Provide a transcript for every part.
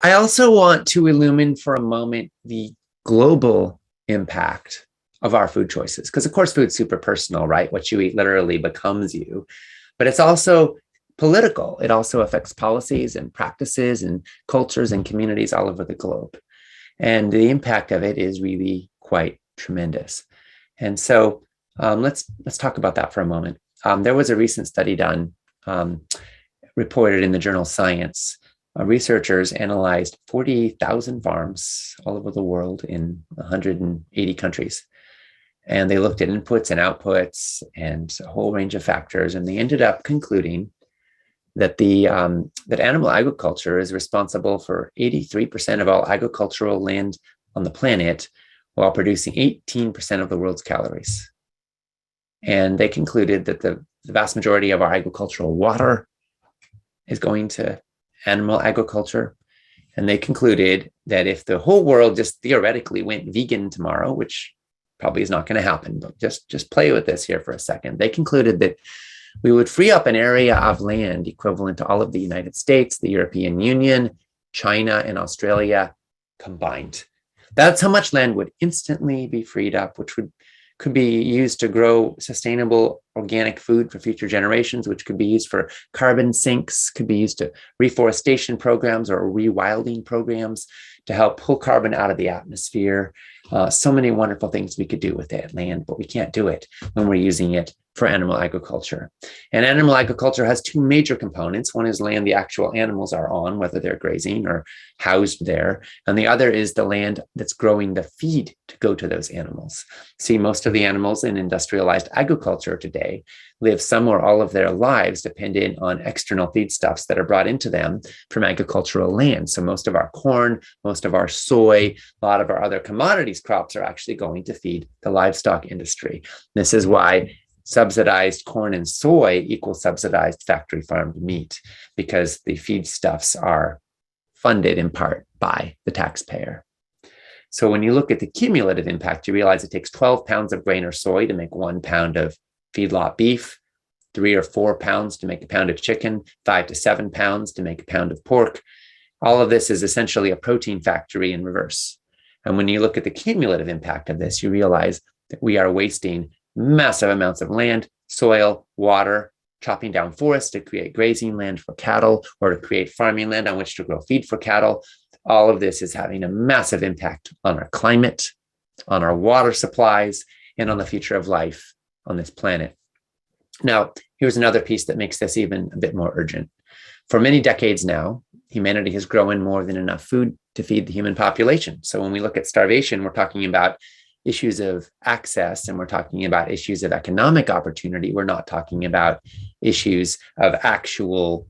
I also want to illumine for a moment the global impact of our food choices. Because, of course, food's super personal, right? What you eat literally becomes you. But it's also political. It also affects policies and practices and cultures and communities all over the globe. And the impact of it is really quite tremendous. And so let's talk about that for a moment. There was a recent study done, reported in the journal Science. Researchers analyzed 40,000 farms all over the world in 180 countries. And they looked at inputs and outputs and a whole range of factors. And they ended up concluding that that animal agriculture is responsible for 83% of all agricultural land on the planet, while producing 18% of the world's calories. And they concluded that the vast majority of our agricultural water is going to animal agriculture. And they concluded that if the whole world just theoretically went vegan tomorrow, which probably is not going to happen, but just play with this here for a second, they concluded that we would free up an area of land equivalent to all of the United States, the European Union, China, and Australia combined. That's how much land would instantly be freed up, which could be used to grow sustainable organic food for future generations, which could be used for carbon sinks, could be used to reforestation programs or rewilding programs to help pull carbon out of the atmosphere. So many wonderful things we could do with that land, but we can't do it when we're using it for animal agriculture. And animal agriculture has two major components. One is land the actual animals are on, whether they're grazing or housed there. And the other is the land that's growing the feed to go to those animals. See, most of the animals in industrialized agriculture today live some or all of their lives dependent on external feedstuffs that are brought into them from agricultural land. So most of our corn, most of our soy, a lot of our other commodities crops are actually going to feed the livestock industry. This is why subsidized corn and soy equal subsidized factory farmed meat, because the feedstuffs are funded in part by the taxpayer. So when you look at the cumulative impact, you realize it takes 12 pounds of grain or soy to make 1 pound of feedlot beef, 3 or 4 pounds to make a pound of chicken, 5 to 7 pounds to make a pound of pork. All of this is essentially a protein factory in reverse. And when you look at the cumulative impact of this, you realize that we are wasting massive amounts of land, soil, water, chopping down forests to create grazing land for cattle or to create farming land on which to grow feed for cattle. All of this is having a massive impact on our climate, on our water supplies, and on the future of life on this planet. Now, here's another piece that makes this even a bit more urgent. For many decades now, humanity has grown more than enough food to feed the human population. So when we look at starvation, we're talking about issues of access and we're talking about issues of economic opportunity. We're not talking about issues of actual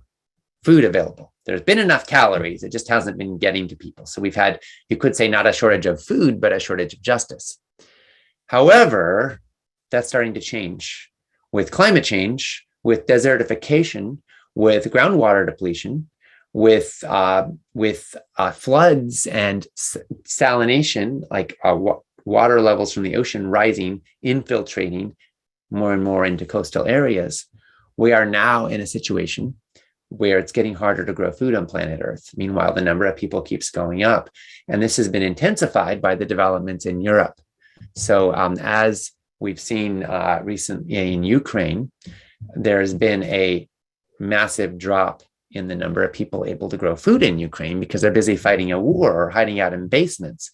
food available. There's been enough calories. It just hasn't been getting to people. So we've had, you could say, not a shortage of food, but a shortage of justice. However, that's starting to change with climate change, with desertification, with groundwater depletion, with floods and salination, like water levels from the ocean rising, infiltrating more and more into coastal areas. We are now in a situation where it's getting harder to grow food on planet Earth. Meanwhile, the number of people keeps going up. And this has been intensified by the developments in Europe. So as we've seen recently in Ukraine, there's been a massive drop in the number of people able to grow food in Ukraine because they're busy fighting a war or hiding out in basements.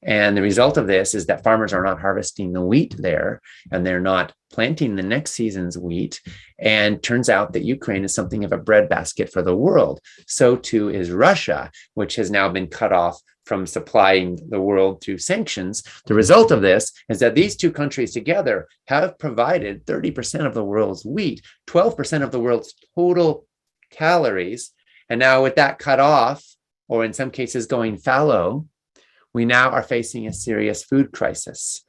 And the result of this is that farmers are not harvesting the wheat there, and they're not planting the next season's wheat. And turns out that Ukraine is something of a breadbasket for the world. So too is Russia, which has now been cut off from supplying the world through sanctions. The result of this is that these two countries together have provided 30% of the world's wheat, 12% of the world's total calories. And now with that cut off, or in some cases going fallow, we now are facing a serious food crisis.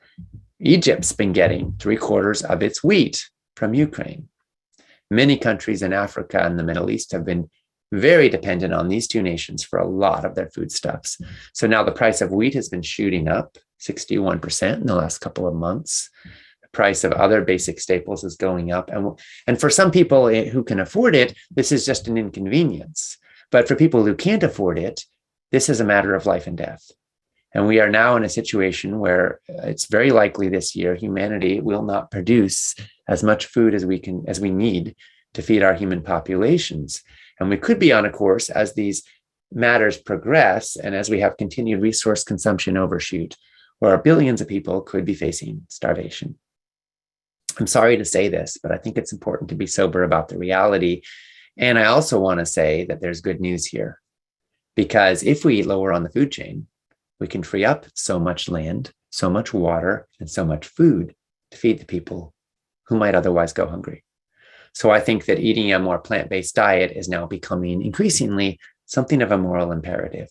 Egypt's been getting 3/4 of its wheat from Ukraine. Many countries in Africa and the Middle East have been very dependent on these two nations for a lot of their foodstuffs. So now the price of wheat has been shooting up 61% in the last couple of months. The price of other basic staples is going up. And for some people who can afford it, this is just an inconvenience. But for people who can't afford it, This is a matter of life and death. And we are now in a situation where it's very likely this year humanity will not produce as much food as we need to feed our human populations. And we could be on a course as these matters progress and as we have continued resource consumption overshoot, where billions of people could be facing starvation. I'm sorry to say this, but I think it's important to be sober about the reality. And I also want to say that there's good news here, because if we eat lower on the food chain, we can free up so much land, so much water, and so much food to feed the people who might otherwise go hungry. So I think that eating a more plant-based diet is now becoming increasingly something of a moral imperative.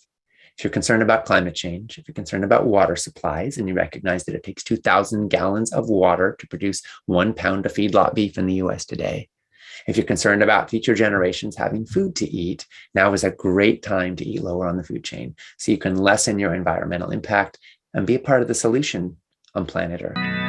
If you're concerned about climate change, if you're concerned about water supplies, and you recognize that it takes 2,000 gallons of water to produce 1 pound of feedlot beef in the US today, if you're concerned about future generations having food to eat, now is a great time to eat lower on the food chain so you can lessen your environmental impact and be a part of the solution on planet Earth.